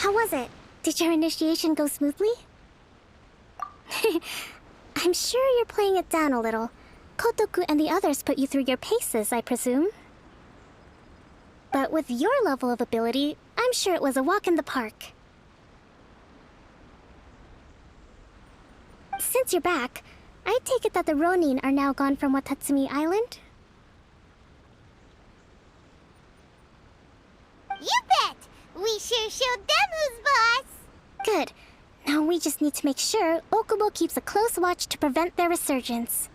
How was it? Did your initiation go smoothly? I'm sure you're playing it down a little. Kotoku and the others put you through your paces, I presume. But with your level of ability, I'm sure it was a walk in the park. Since you're back, I take it that the Ronin are now gone from Watatsumi Island? You bet! We sure showed them who's boss! Good. Now we just need to make sure Okubo keeps a close watch to prevent their resurgence.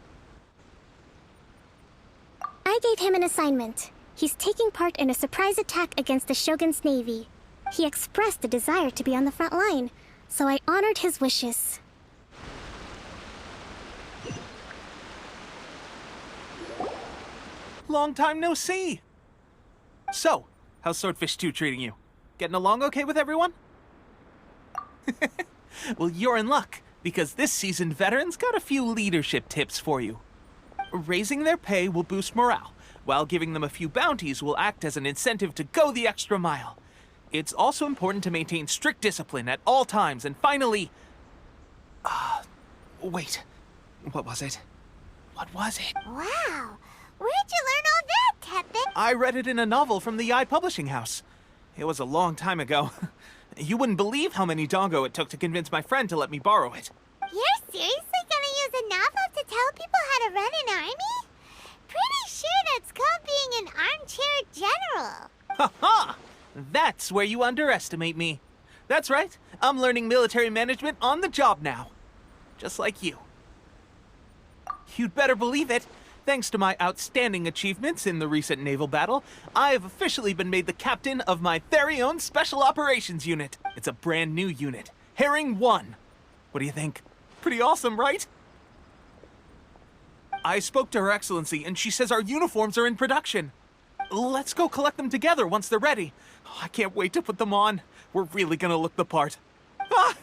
I gave him an assignment. He's taking part in a surprise attack against the Shogun's navy. He expressed a desire to be on the front line, so I honored his wishes. Long time no see! So, how's Swordfish 2 treating you? Getting along okay with everyone? Well, you're in luck, because this seasoned veteran's got a few leadership tips for you. Raising their pay will boost morale, while giving them a few bounties will act as an incentive to go the extra mile. It's also important to maintain strict discipline at all times, and finally... wait. What was it? What was it? Wow! Where'd you learn all that, Teppan? I read it in a novel from the Yae Publishing House. It was a long time ago. You wouldn't believe how many dongo it took to convince my friend to let me borrow it. You're seriously gonna use a novel to tell people how to run an army? Pretty sure that's called being an armchair general. Ha ha! That's where you underestimate me. That's right. I'm learning military management on the job now. Just like you. You'd better believe it. Thanks to my outstanding achievements in the recent naval battle, I have officially been made the captain of my very own Special Operations Unit. It's a brand new unit, Herring 1. What do you think? Pretty awesome, right? I spoke to Her Excellency, and she says our uniforms are in production. Let's go collect them together once they're ready. I can't wait to put them on. We're really gonna look the part. Ah!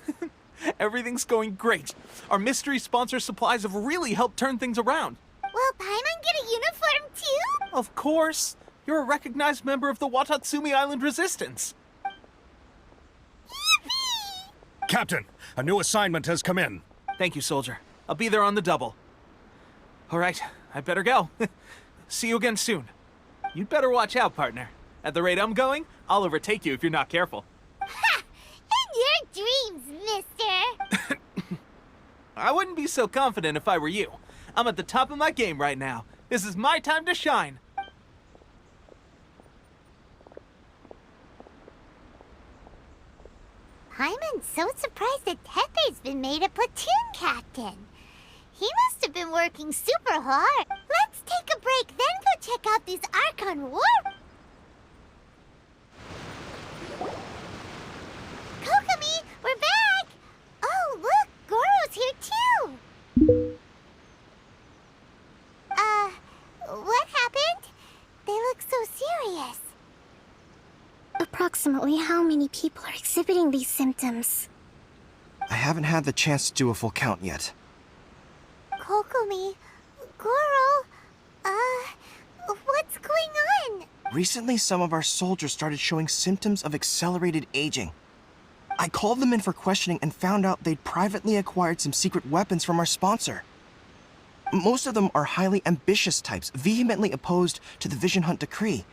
Everything's going great. Our mystery sponsor supplies have really helped turn things around. Will Paimon get a uniform too? Of course. You're a recognized member of the Watatsumi Island Resistance. Yippee! Captain, a new assignment has come in. Thank you, soldier. I'll be there on the double. All right, I better go. See you again soon. You'd better watch out, partner. At the rate I'm going, I'll overtake you if you're not careful. Ha! In your dreams, mister! I wouldn't be so confident if I were you. I'm at the top of my game right now. This is my time to shine. Paimon's so surprised that Teppei's been made a platoon captain. He must have been working super hard. Let's take a break, then go check out these Archon War... Kokomi, we're back! Oh, look, Goro's here too! What happened? They look so serious. Approximately how many people are exhibiting these symptoms? I haven't had the chance to do a full count yet. Kokomi, Goro, what's going on? Recently, some of our soldiers started showing symptoms of accelerated aging. I called them in for questioning and found out they'd privately acquired some secret weapons from our sponsor. Most of them are highly ambitious types, vehemently opposed to the Vision Hunt decree.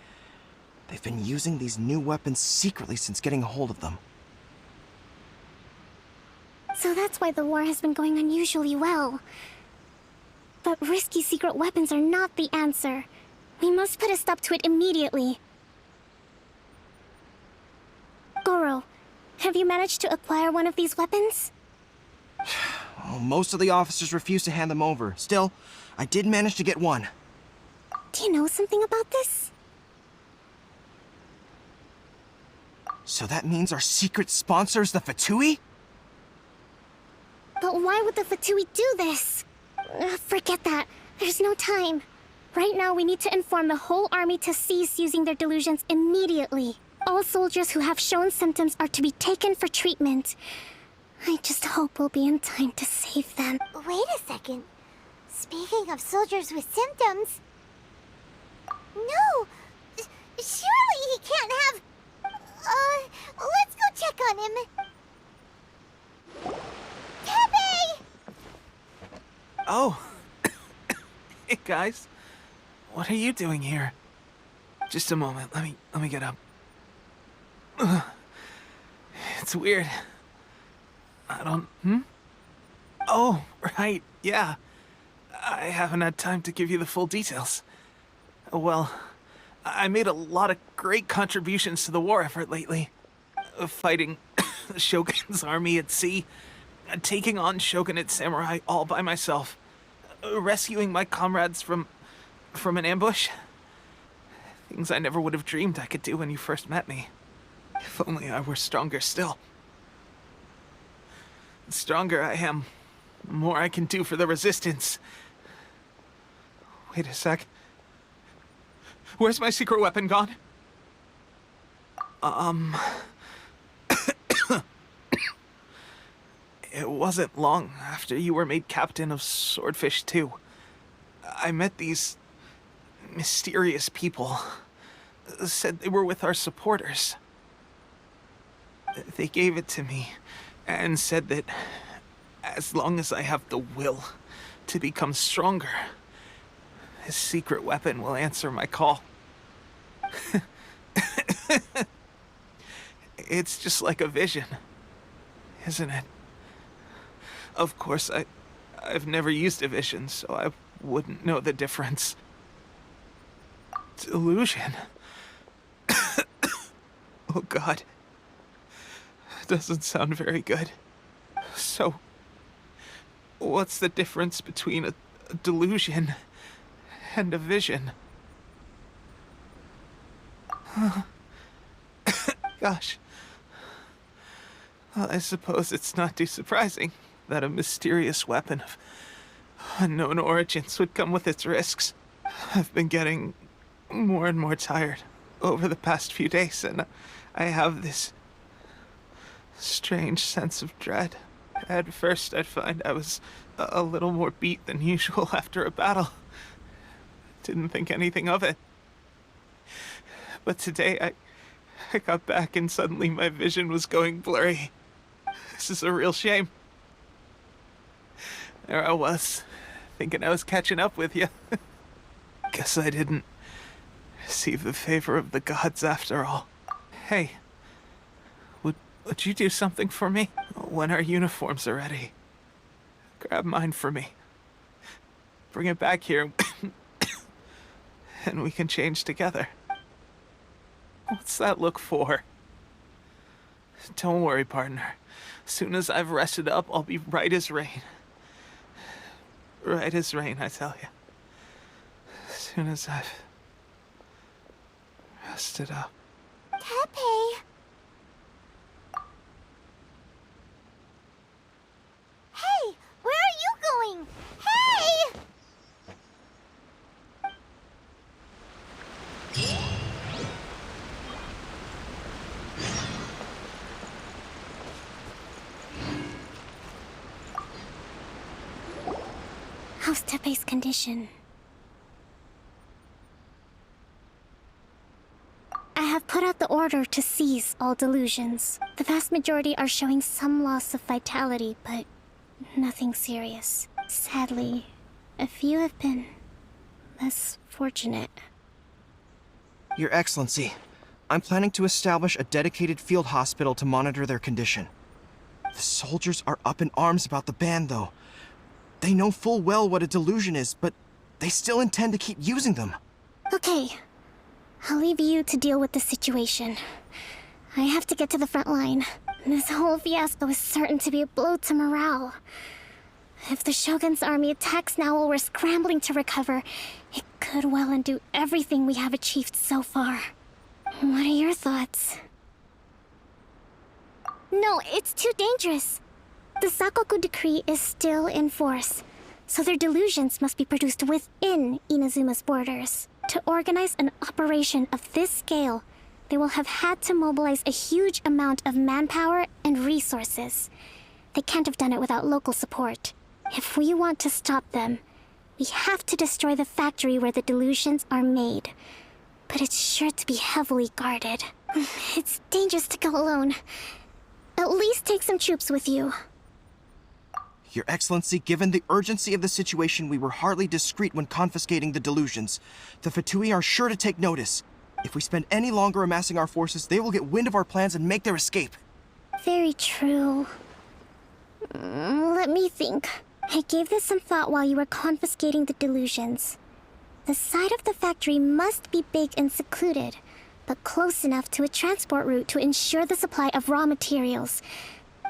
They've been using these new weapons secretly since getting a hold of them. So that's why the war has been going unusually well. But risky secret weapons are not the answer. We must put a stop to it immediately. Goro, have you managed to acquire one of these weapons? Oh, most of the officers refuse to hand them over. Still, I did manage to get one. Do you know something about this? So that means our secret sponsor is the Fatui? But why would the Fatui do this? Forget that. There's no time. Right now, we need to inform the whole army to cease using their delusions immediately. All soldiers who have shown symptoms are to be taken for treatment. I just hope we'll be in time to save them. Wait a second. Speaking of soldiers with symptoms... No! Surely he can't have... let's go check on him. Teppei! Oh. Hey, guys. What are you doing here? Just a moment. Let me get up. Ugh. It's weird. I don't... Oh, right. Yeah. I haven't had time to give you the full details. Well, I made a lot of great contributions to the war effort lately. Fighting the Shogun's army at sea, taking on Shogunate samurai all by myself, rescuing my comrades from an ambush. Things I never would have dreamed I could do when you first met me. If only I were stronger still. The stronger I am, the more I can do for the Resistance. Wait a sec. Where's my secret weapon gone? It wasn't long after you were made captain of Swordfish 2. I met these mysterious people. Said they were with our supporters. They gave it to me and said that as long as I have the will to become stronger, his secret weapon will answer my call. It's just like a vision, isn't it? Of course, I've never used a vision, so I wouldn't know the difference. Delusion. Oh God. Doesn't sound very good. So, what's the difference between a delusion and a vision? Gosh. Well, I suppose it's not too surprising that a mysterious weapon of unknown origins would come with its risks. I've been getting more and more tired over the past few days, and I have this strange sense of dread. At first, I'd find I was a little more beat than usual after a battle. Didn't think anything of it. But today, I got back and suddenly my vision was going blurry. This is a real shame. There I was, thinking I was catching up with you. Guess I didn't receive the favor of the gods after all. Hey, would you do something for me? When our uniforms are ready, grab mine for me. Bring it back here, and we can change together. What's that look for? Don't worry, partner. As soon as I've rested up, I'll be right as rain. Right as rain, I tell you. As soon as I've rested up. Teppei! Hey! Where are you going? Hey! How's Teppei's condition? I have put out the order to seize all delusions. The vast majority are showing some loss of vitality, but nothing serious. Sadly, a few have been less fortunate. Your Excellency, I'm planning to establish a dedicated field hospital to monitor their condition. The soldiers are up in arms about the ban, though. They know full well what a delusion is, but they still intend to keep using them. Okay, I'll leave you to deal with the situation. I have to get to the front line. This whole fiasco is certain to be a blow to morale. If the Shogun's army attacks now while we're scrambling to recover, it could well undo everything we have achieved so far. What are your thoughts? No, it's too dangerous. The Sakoku decree is still in force, so their delusions must be produced within Inazuma's borders. To organize an operation of this scale, they will have had to mobilize a huge amount of manpower and resources. They can't have done it without local support. If we want to stop them, we have to destroy the factory where the delusions are made. But it's sure to be heavily guarded. It's dangerous to go alone. At least take some troops with you. Your Excellency, given the urgency of the situation, we were hardly discreet when confiscating the delusions. The Fatui are sure to take notice. If we spend any longer amassing our forces, they will get wind of our plans and make their escape. Very true. Let me think. I gave this some thought while you were confiscating the delusions. The side of the factory must be big and secluded, but close enough to a transport route to ensure the supply of raw materials.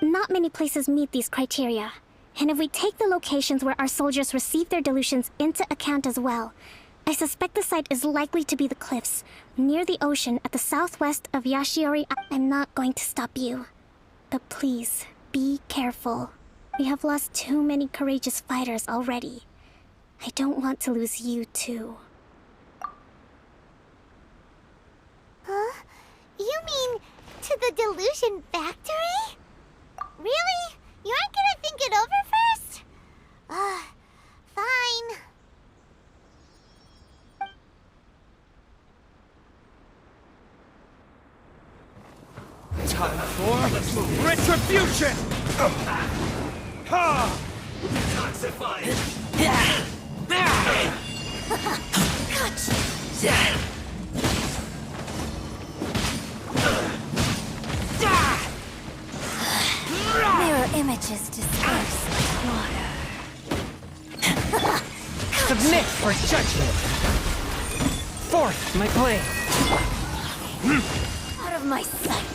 Not many places meet these criteria. And if we take the locations where our soldiers receive their delusions into account as well, I suspect the site is likely to be the cliffs, near the ocean at the southwest of Yashiori. I'm not going to stop you. But please, be careful. We have lost too many courageous fighters already. I don't want to lose you too. Huh? You mean to the delusion factory? Really? You aren't gonna think it over first? Fine. Time for retribution! Ha! Mirror images dispersed like water. Submit for judgment! Forth my blade! Out of my sight.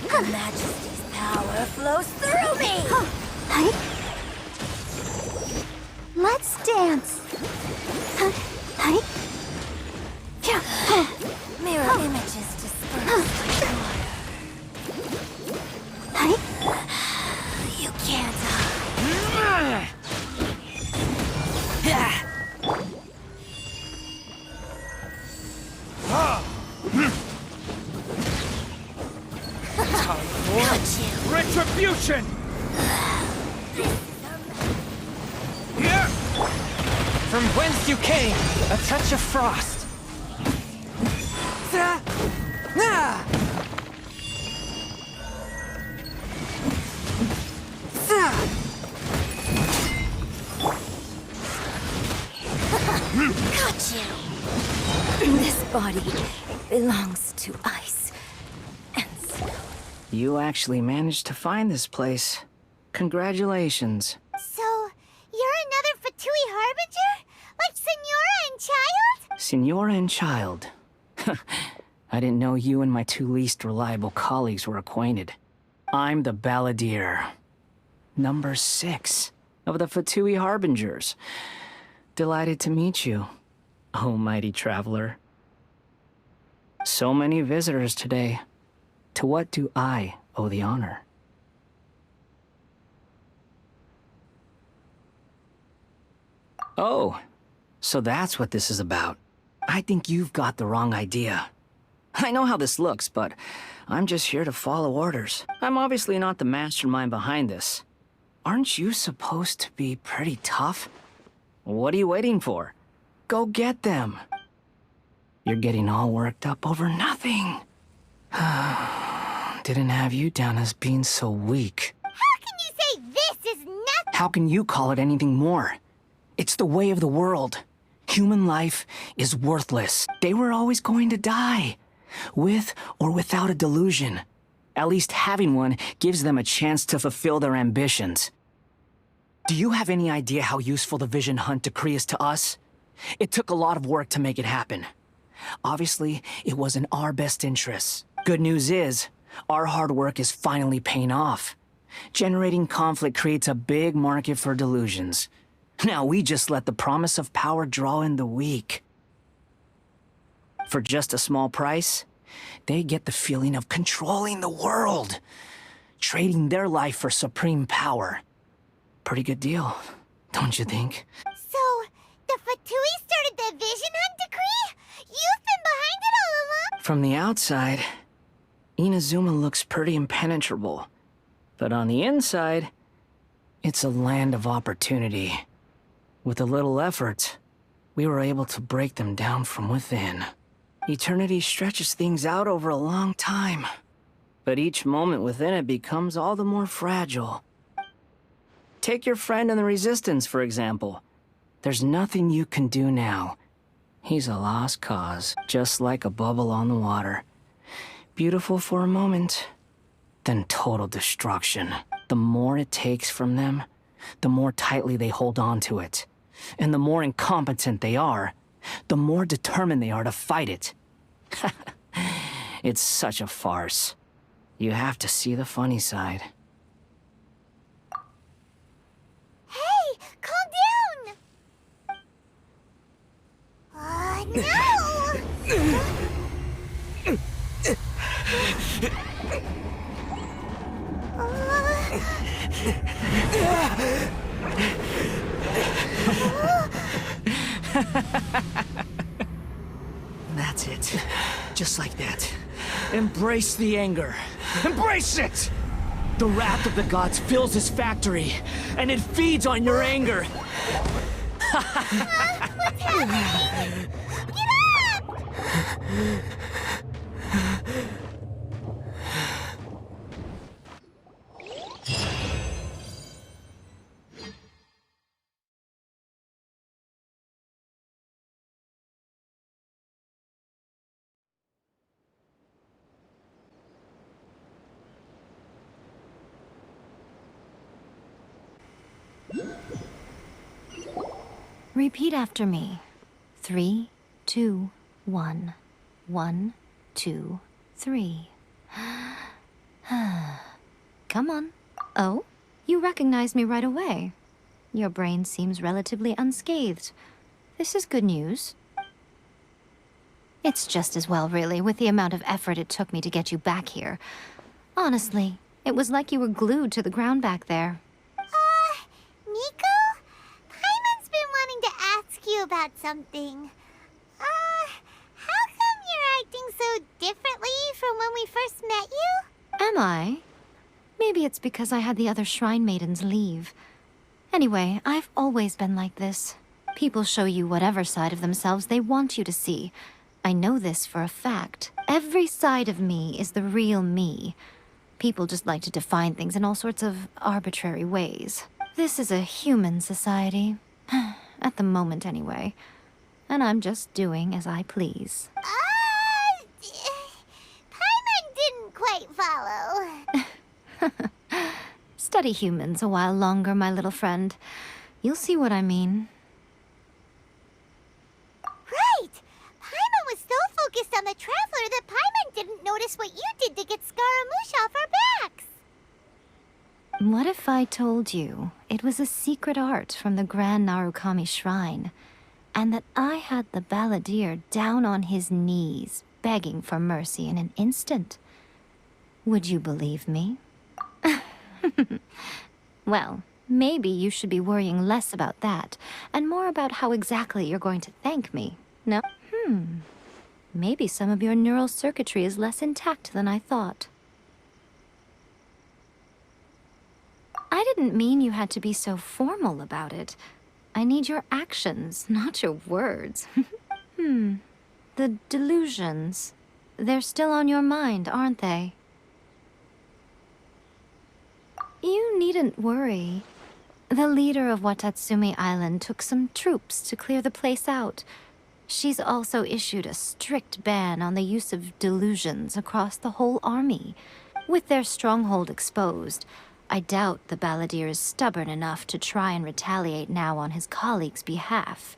Her Majesty's power flows through me! Let's dance! Mirror images dispersed like water. You can't hide. Retribution! From whence you came, a touch of frost. Got you! This body belongs to ice and snow. You actually managed to find this place. Congratulations. So, you're another Fatui Harbinger? Like Senora and Child? Senora and Child. I didn't know you and my two least reliable colleagues were acquainted. I'm the Balladeer. Number 6 of the Fatui Harbingers. Delighted to meet you, oh mighty traveler. So many visitors today. To what do I owe the honor? Oh, so that's what this is about. I think you've got the wrong idea. I know how this looks, but I'm just here to follow orders. I'm obviously not the mastermind behind this. Aren't you supposed to be pretty tough? What are you waiting for? Go get them. You're getting all worked up over nothing. Didn't have you down as being so weak. How can you say this is nothing? How can you call it anything more? It's the way of the world. Human life is worthless. They were always going to die, with or without a delusion. At least having one gives them a chance to fulfill their ambitions. Do you have any idea how useful the Vision Hunt decree is to us? It took a lot of work to make it happen. Obviously, it was in our best interests. Good news is, our hard work is finally paying off. Generating conflict creates a big market for delusions. Now we just let the promise of power draw in the weak. For just a small price, they get the feeling of controlling the world, trading their life for supreme power. Pretty good deal, don't you think? So, the Fatui started the Vision Hunt decree? You've been behind it all along? From the outside, Inazuma looks pretty impenetrable. But on the inside, it's a land of opportunity. With a little effort, we were able to break them down from within. Eternity stretches things out over a long time, but each moment within it becomes all the more fragile. Take your friend in the Resistance, for example. There's nothing you can do now. He's a lost cause, just like a bubble on the water. Beautiful for a moment, then total destruction. The more it takes from them, the more tightly they hold on to it. And the more incompetent they are, the more determined they are to fight it. It's such a farce. You have to see the funny side. Hey, calm down! No! That's it. Just like that. Embrace the anger. Embrace it! The wrath of the gods fills this factory, and it feeds on your anger. What's happening? Get up! Repeat after me. 3, 2, 1. 1, 2, 3. Come on. Oh, you recognized me right away. Your brain seems relatively unscathed. This is good news. It's just as well, really, with the amount of effort it took me to get you back here. Honestly, it was like you were glued to the ground back there. Miko? Paimon's been wanting to ask you about something. How come you're acting so differently from when we first met you? Am I? Maybe it's because I had the other Shrine Maidens leave. Anyway, I've always been like this. People show you whatever side of themselves they want you to see. I know this for a fact. Every side of me is the real me. People just like to define things in all sorts of arbitrary ways. This is a human society. At the moment, anyway. And I'm just doing as I please. Paimon didn't quite follow. Study humans a while longer, my little friend. You'll see what I mean. Right! Paimon was so focused on the Traveler that Paimon didn't notice what you did to get Scaramouche off our backs. What if I told you it was a secret art from the Grand Narukami Shrine, and that I had the balladeer down on his knees, begging for mercy in an instant? Would you believe me? Well, maybe you should be worrying less about that, and more about how exactly you're going to thank me. No? Maybe some of your neural circuitry is less intact than I thought. I didn't mean you had to be so formal about it. I need your actions, not your words. The delusions. They're still on your mind, aren't they? You needn't worry. The leader of Watatsumi Island took some troops to clear the place out. She's also issued a strict ban on the use of delusions across the whole army. With their stronghold exposed, I doubt the balladeer is stubborn enough to try and retaliate now on his colleagues' behalf.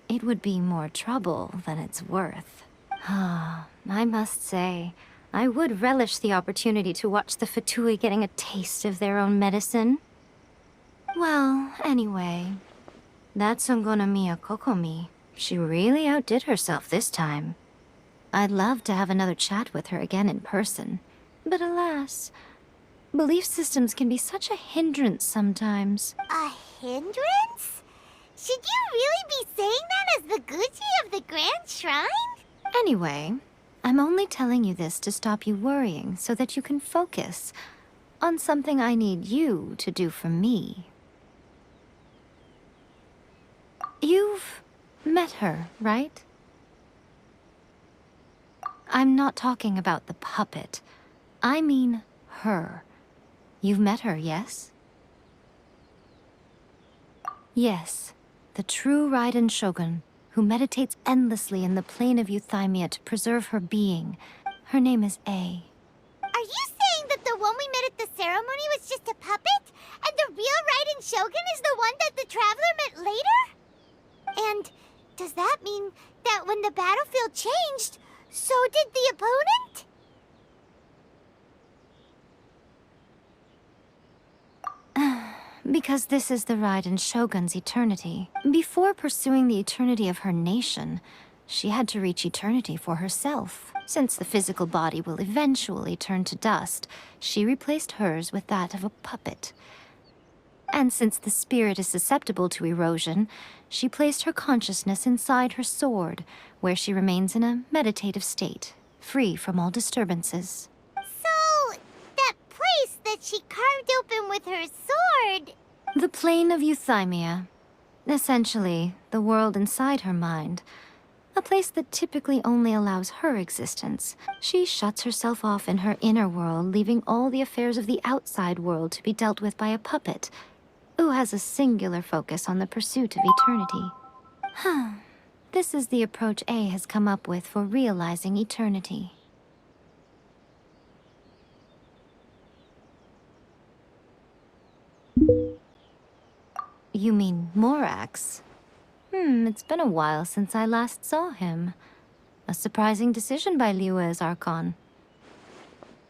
It would be more trouble than it's worth. I must say, I would relish the opportunity to watch the Fatui getting a taste of their own medicine. Well, anyway, that Sungonamiya Kokomi, she really outdid herself this time. I'd love to have another chat with her again in person, but alas, belief systems can be such a hindrance sometimes. A hindrance? Should you really be saying that as the Gucci of the Grand Shrine? Anyway, I'm only telling you this to stop you worrying so that you can focus on something I need you to do for me. You've met her, right? I'm not talking about the puppet. I mean her. You've met her, yes? Yes, the true Raiden Shogun, who meditates endlessly in the plane of Euthymia to preserve her being. Her name is A. Are you saying that the one we met at the ceremony was just a puppet? And the real Raiden Shogun is the one that the Traveler met later? And does that mean that when the battlefield changed, so did the opponent? Because this is the Raiden Shogun's eternity. Before pursuing the eternity of her nation, she had to reach eternity for herself. Since the physical body will eventually turn to dust, she replaced hers with that of a puppet. And since the spirit is susceptible to erosion, she placed her consciousness inside her sword, where she remains in a meditative state, free from all disturbances. So, that place that she carved open with her sword... The plane of Euthymia. Essentially, the world inside her mind. A place that typically only allows her existence. She shuts herself off in her inner world, leaving all the affairs of the outside world to be dealt with by a puppet, who has a singular focus on the pursuit of eternity. This is the approach A has come up with for realizing eternity. You mean Morax? It's been a while since I last saw him. A surprising decision by Liyue's Archon.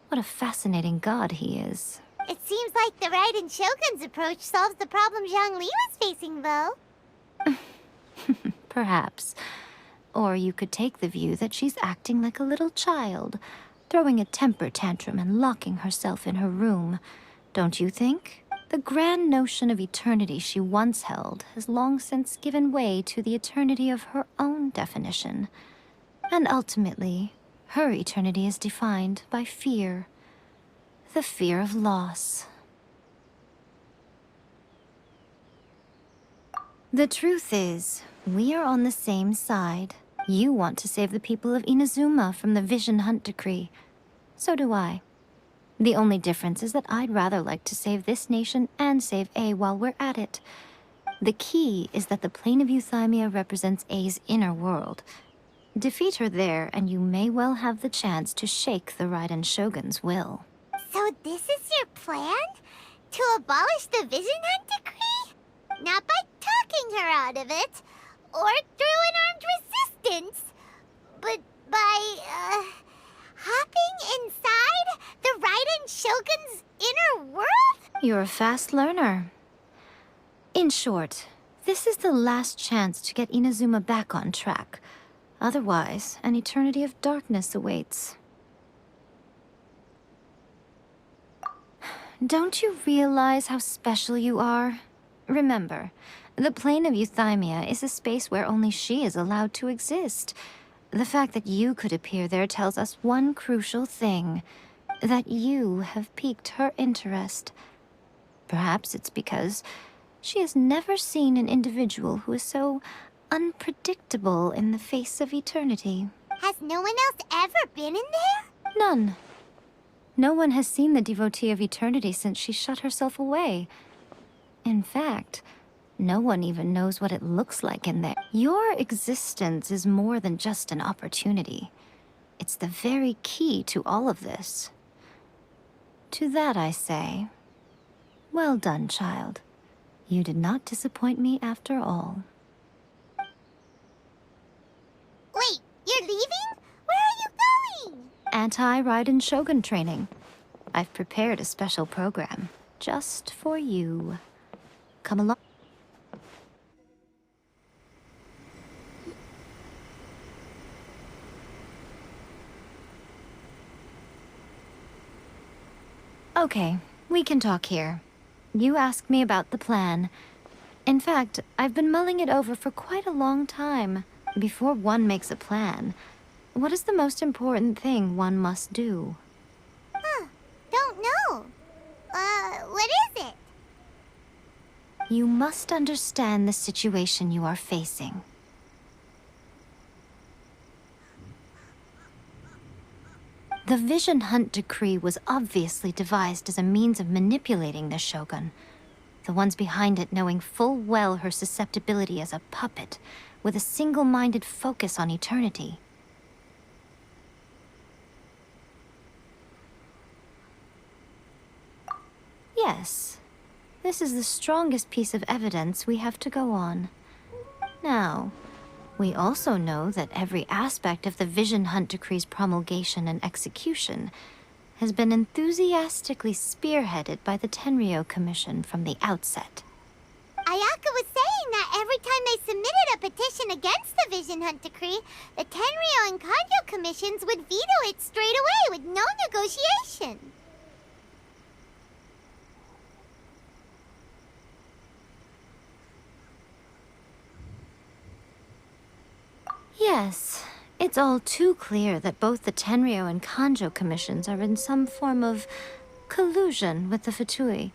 What a fascinating god he is. It seems like the Raiden Shogun's approach solves the problem Zhang Li was facing, though. Perhaps. Or you could take the view that she's acting like a little child, throwing a temper tantrum and locking herself in her room. Don't you think? The grand notion of eternity she once held has long since given way to the eternity of her own definition. And ultimately, her eternity is defined by fear. The fear of loss. The truth is, we are on the same side. You want to save the people of Inazuma from the Vision Hunt decree. So do I. The only difference is that I'd rather like to save this nation and save A while we're at it. The key is that the plane of Euthymia represents A's inner world. Defeat her there, and you may well have the chance to shake the Raiden Shogun's will. So this is your plan? To abolish the Vision Hunt decree? Not by talking her out of it, or through an armed resistance, but by, hopping inside the Raiden Shogun's inner world? You're a fast learner. In short, this is the last chance to get Inazuma back on track. Otherwise, an eternity of darkness awaits. Don't you realize how special you are? Remember, the plane of Euthymia is a space where only she is allowed to exist. The fact that you could appear there tells us one crucial thing. That you have piqued her interest. Perhaps it's because she has never seen an individual who is so unpredictable in the face of eternity. Has no one else ever been in there? None. No one has seen the devotee of eternity since she shut herself away. In fact, no one even knows what it looks like in there. Your existence is more than just an opportunity. It's the very key to all of this. To that I say, well done, child. You did not disappoint me after all. Wait, you're leaving? Where are you going? Anti-Raiden Shogun training. I've prepared a special program just for you. Come along. Okay, we can talk here. You asked me about the plan. In fact, I've been mulling it over for quite a long time. Before one makes a plan, what is the most important thing one must do? Huh, don't know. What is it? You must understand the situation you are facing. The Vision Hunt Decree was obviously devised as a means of manipulating the Shogun. The ones behind it knowing full well her susceptibility as a puppet, with a single-minded focus on eternity. Yes, this is the strongest piece of evidence we have to go on. Now, we also know that every aspect of the Vision Hunt Decree's promulgation and execution has been enthusiastically spearheaded by the Tenryou Commission from the outset. Ayaka was saying that every time they submitted a petition against the Vision Hunt Decree, the Tenryou and Kanjo commissions would veto it straight away with no negotiation. Yes, it's all too clear that both the Tenryou and Kanjo commissions are in some form of collusion with the Fatui.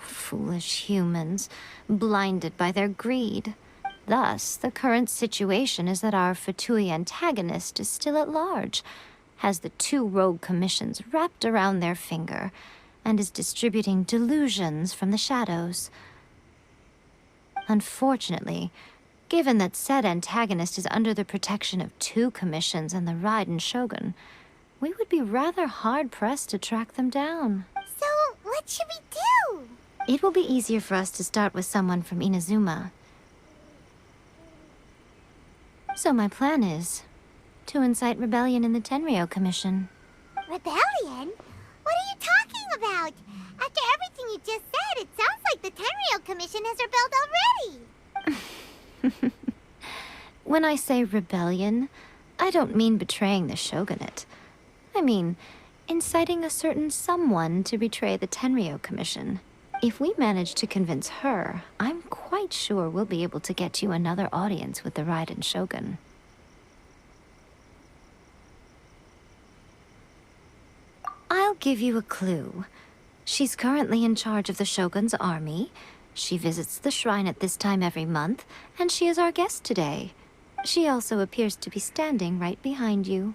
Foolish humans, blinded by their greed. Thus, the current situation is that our Fatui antagonist is still at large, has the two rogue commissions wrapped around their finger, and is distributing delusions from the shadows. Unfortunately, given that said antagonist is under the protection of two commissions and the Raiden Shogun, we would be rather hard-pressed to track them down. So, what should we do? It will be easier for us to start with someone from Inazuma. So my plan is to incite rebellion in the Tenryou Commission. Rebellion? What are you talking about? After everything you just said, it sounds like the Tenryou Commission has rebelled already. When I say rebellion, I don't mean betraying the shogunate. I mean inciting a certain someone to betray the Tenryou Commission. If we manage to convince her, I'm quite sure we'll be able to get you another audience with the Raiden Shogun. I'll give you a clue. She's currently in charge of the Shogun's army. She visits the shrine at this time every month, and she is our guest today. She also appears to be standing right behind you.